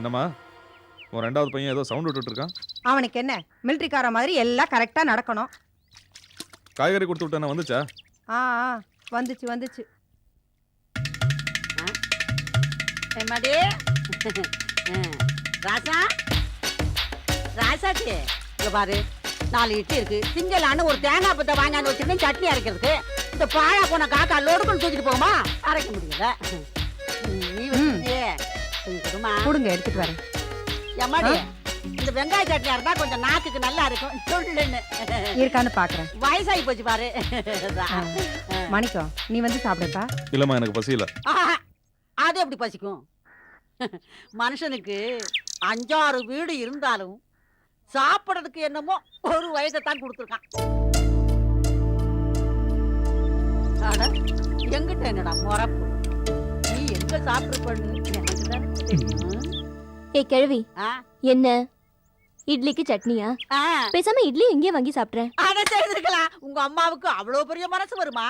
என்னம்மா உன் ரெண்டாவது பையன் ஏதோ சவுண்ட் விட்டுட்டு இருக்கான்? அவனுக்கு என்ன மிலிட்டரிக்கார மாதிரி எல்லாம் கரெக்டா நடக்கணும். காய்கறி கொடுத்து விட்டேன் வந்துச்சா? ஆ ஆ, வந்துச்சு வந்துச்சு. எம்மாடி ராசா ராசாச்சி இங்க பாரு, 4 இட்லி இருக்கு. திங்களான்னு ஒரு தேங்காய் பத்தை வாங்கியாந்து வச்சிருக்கேன் சட்னி அரைக்கிறதுக்கு. இந்த பாழா போன காக்கா லோடுக்குன்னு தூக்கிட்டு போகுமா? அரைக்க முடியல. நீ வச்சிருக்கியே கொஞ்சம் கொடுமா. கொடுங்க எடுத்துட்டு வரேன். எம்மாடி இந்த வெங்காய சட்னி இருந்தா கொஞ்சம் நாக்குக்கு நல்லா இருக்கும் சொல்லுன்னு இருக்கான்னு பாக்குறேன். வயசாகி போச்சு பாரு. மணிக்கம் நீ வந்து சாப்பிடுப்பா. இல்லம்மா எனக்கு பசியில. ஆஹா, அது எப்படி பசிக்கும்? மனுஷனுக்கு 5-6 வீடு இருந்தாலும் சாப்பிடறதுக்கு என்னமோ ஒரு வயதைத்தான் கொடுத்துருக்கான். எங்கிட்ட என்னடா முறப்பு? நீ எங்க சாப்பிட்டுருப்பன்னு எனக்கு தானே தெரியும். ஏ கிழவி, ஆ? என்ன இட்லிக்கு சட்னியா? ஆ, பேசாம இட்லி எங்கேயே வாங்கி சாப்பிட்றேன். அதை செய்திருக்கலாம். உங்க அம்மாவுக்கு அவ்வளவு பெரிய மனசு வருமா?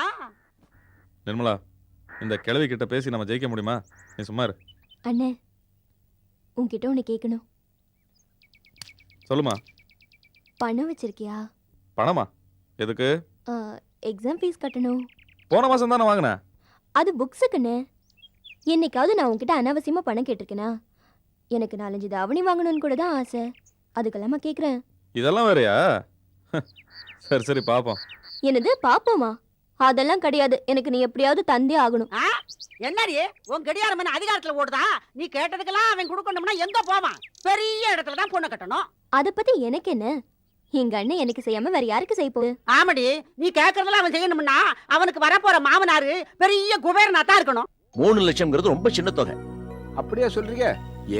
நிர்மலா, இந்த கிழவி கிட்ட பேசி நம்ம ஜெயிக்க முடியுமா? நீ சும்மா இரு. அண்ணே, உன்கிட்ட ஒன்று கேட்கணும். சொல்லுமா. பணம் வச்சிருக்கியா? பணமா? எதுக்கு? எக்ஸாம் ஃபீஸ் கட்டணும். போன மாசம் தானே வாங்கினேன். அது புக்ஸுக்குண்ணே. என்னைக்காவது நான் உன்கிட்ட அனாவசியமா பணம் கேட்டிருக்கேனா? எனக்கு 4-5 தாவணி வாங்கணும்னு கூட தான் ஆசை. அதுக்கெல்லாமா கேட்குறேன். இதெல்லாம் வேறயா? சரி சரி பாப்போம். என்னது பாப்போமா? அதெல்லாம் கிடையாது. எனக்கு நீ எப்படியாவது தந்தே ஆகணும். ஆ? என்னடி உன் கடியாரம் என்ன அதிகாரத்துல ஓடுதா? நீ கேட்டதுக்கெல்லாம் அவன் கொடுக்கணும்னா எங்க போவான்? பெரிய இடத்துல தான் பொண்ணு கட்டணும். அதை பத்தி எனக்கு என்ன? எங்க அண்ணன் எனக்கு செய்யாம வேற யாருக்கு செய்ய போகுது? ஆமாடி, நீ கேட்கறதெல்லாம் அவன் செய்யணும்னா அவனுக்கு வரப்போற மாமனாரு பெரிய குபேரனா தான் இருக்கணும். 3 லட்சம்ங்கிறது ரொம்ப சின்ன தொகை. அப்படியா சொல்றீங்க?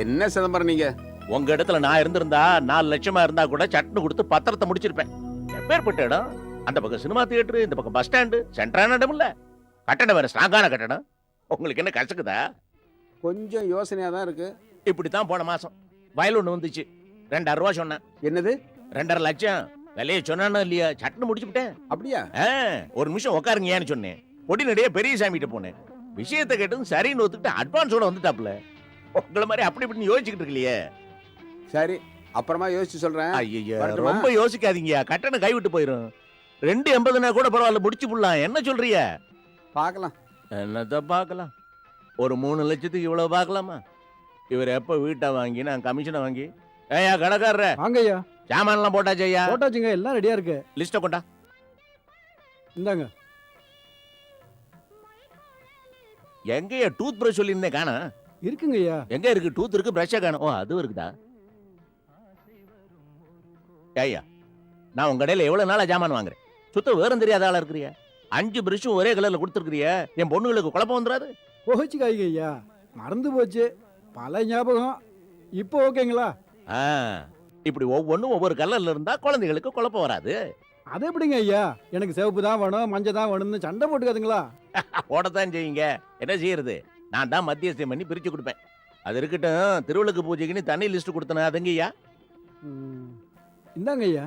என்ன சிதம்பரம் நீங்க? உங்க இடத்துல நான் இருந்திருந்தா 4 லட்சமா இருந்தா கூட சட்னு கொடுத்து பத்திரத்தை முடிச்சிருப்பேன். எப்பேற்பட்ட இடம்? அந்த பக்கம் சினிமா தியேட்டர், இந்த பக்கம் பஸ் ஸ்டாண்டு, சென்ட்ரான இடம் இல்ல. கட்டணம் வேற ஸ்ட்ராங்கான கட்டணம். உங்களுக்கு என்ன கசக்குதா? கொஞ்சம் யோசனையா தான் இருக்கு. இப்படித்தான் போன மாசம் வயல் ஒண்ணு வந்துச்சு. 2,500 ரூபா சொன்னேன். என்னது? 2,5 லட்சம் விலையை சொன்னானோ இல்லையா, சட்னு முடிச்சுட்டேன். அப்படியா? ஒரு நிமிஷம் உட்காருங்க ஏன்னு சொன்னேன். பொடி நடைய பெரிய சாமிகிட்ட போனேன். விஷயத்தை கேட்டதும் சரின்னு ஒத்துக்கிட்டு அட்வான்ஸோட வந்துட்டாப்ல. உங்களை மாதிரி அப்படி இப்படின்னு யோசிச்சுக்கிட்டு இருக்கலையே. சரி, அப்புறமா யோசிச்சு சொல்றேன். ஐயா, வரட்டுமா? ரொம்ப யோசிக்காதீங்க. கட்டணம் கைவிட்டு போயிரும். 2,80 கூட பரவாயில்ல, முடிச்சு புடலாம். என்ன சொல்றிய? பார்க்கலாம். என்னத்த பார்க்கலாம்? ஒரு 3 லட்சத்துக்கு இவ்வளவு பார்க்கலாமா? இவர் எப்ப வீட்டை வாங்கி நான் கமிஷனை வாங்கி. ஏயா கடைக்காரர, வாங்கய்யா. சாமான்லாம் போட்டாச்சு ஐயா. போட்டாச்சுங்க, எல்லாம் ரெடியா இருக்கு. லிஸ்ட்டை கொண்டா. இந்தாங்க. எங்கயா டூத் பிரஷ் சொல்லியிருந்தேன் காணா? இருக்குங்கய்யா. எங்க இருக்கு? டூத் இருக்கு, பிரஷ்ஷா காணும். ஓ, அதுவும் இருக்குதா? ஐயா, நான் உங்க கடையில எவ்வளவு நாளா ஜாமான் வாங்குறேன். சுத்த வேறும் தெரியாத ஆளா இருக்கிறிய. 5 பிரஷும் ஒரே கலர்ல கொடுத்துருக்கிறிய. என் பொண்ணுங்களுக்கு குழப்பம் வந்துடாது? போச்சுக்காய்ங்க ஐயா, மறந்து போச்சு. பல ஞாபகம். இப்போ ஓகேங்களா? இப்படி ஒவ்வொன்றும் ஒவ்வொரு கலர்ல இருந்தா குழந்தைகளுக்கு குழப்பம் வராது. அது எப்படிங்க ஐயா? எனக்கு சிவப்பு தான் வேணும், மஞ்சள் தான் வேணும்னு சண்டை போட்டுக்காதுங்களா? ஓடத்தான் செய்யுங்க. என்ன செய்யறது? நான் தான் மத்தியஸ்தம் பண்ணி பிரிச்சு கொடுப்பேன். அது இருக்கட்டும், திருவிளக்கு பூஜைக்குன்னு தனி லிஸ்ட் கொடுத்தன அதுங்கய்யா. இந்தாங்க ஐயா.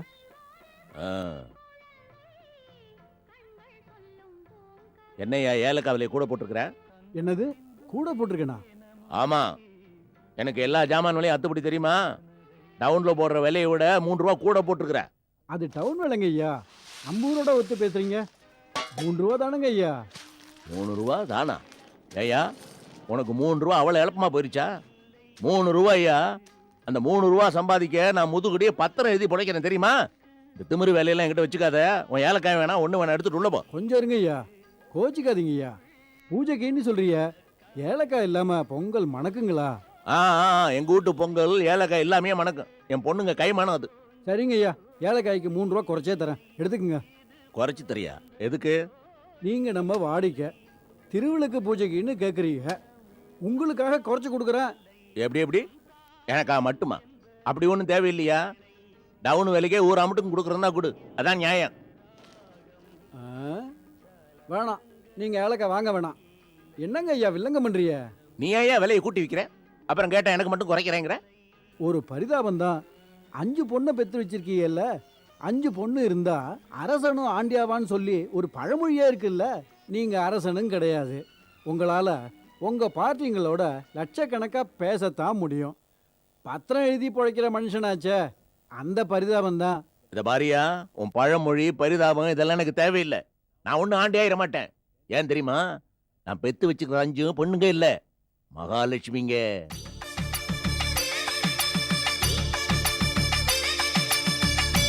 என்னையா ஏலக்காவிலே கூட போட்டிருக்கிற? என்னது கூட போட்டிருக்கேனா? ஆமா, எனக்கு எல்லா ஜாமான் விலையும் அத்துப்படி தெரியுமா? டவுன்ல போடுற விலையை விட 3 ரூபா கூட போட்டிருக்கிற. அது டவுன் விலைங்க ஐயா. நம்ம ஊரோட ஒத்து பேசுறீங்க. 3 ரூபா தானுங்க ஐயா. 3 ரூபா தானா? ஐயா, உனக்கு 3 ரூபா அவ்வளவு எளப்பமா போயிருச்சா? 3 ரூபாய்யா. அந்த 3 ரூபா சம்பாதிக்க நான் முதுகுடியே பத்திரம் எழுதி புடைக்கிறேன் தெரியுமா? இந்த திமிரு வேலையெல்லாம் என்கிட்ட வச்சுக்காத. உன் ஏலக்காய் வேணா, ஒண்ணு வேணா எடுத்துட்டு உள்ள போ. கொஞ்சம் இருங்க ஐயா, கோச்சிக்காதீங்க ஐயா. பூஜைக்குன்னு சொல்றீங்க, ஏலக்காய் இல்லாம பொங்கல் மணக்குங்களா? எங்க வீட்டு பொங்கல் ஏலக்காய் எல்லாமே மணக்கும். என் பொண்ணுங்க கை மணம் அது. சரிங்க ஐயா, ஏலக்காய்க்கு 3 ரூபா குறைச்சே தரேன், எடுத்துக்கங்க. குறைச்சி தரியா? எதுக்கு? நீங்க நம்ம வாடிக்கை திருவிளக்கு பூஜைக்குன்னு கேட்குறீங்க, உங்களுக்காக குறைச்சி கொடுக்குறேன். எப்படி எனக்கா மட்டுமா? அப்படி ஒன்றும் தேவையில்லையா? டவுன் விலைக்கே ஊர் அமட்டுக்கும் கொடுக்குறதா கொடு, அதான் நியாயம். வேணாம், நீங்க ஏலக்காய் வாங்க வேணாம். என்னங்க ஐயா வில்லங்க பண்றீங்க? நீ ஏன் விலையை கூட்டி விற்கிற? அப்புறம் கேட்டா எனக்கு மட்டும் குறைக்கிறேங்கிற? ஒரு பரிதாபம் தான். 5 பொண்ணை பெற்று வச்சிருக்கீங்கல்ல, 5 பொண்ணு இருந்தா அரசனும் ஆண்டியாவான்னு சொல்லி ஒரு பழமொழியே இருக்குல்ல. நீங்க அரசனும் கிடையாது. உங்களால உங்க பார்ட்டிங்களோட லட்சக்கணக்கா பேசத்தான் முடியும். பத்திரம் எழுதி பிழைக்கிற மனுஷனாச்சே, அந்த பரிதாபம் தான். இத பாரியா, உன் பழமொழி பரிதாபம் இதெல்லாம் எனக்கு தேவையில்லை. நான் ஒன்னும் ஆண்டி ஆயிட மாட்டேன். ஏன் தெரியுமா? நான் பெத்து வச்சுக்கிற 5 பொண்ணுங்க இல்ல, மகாலட்சுமிங்க.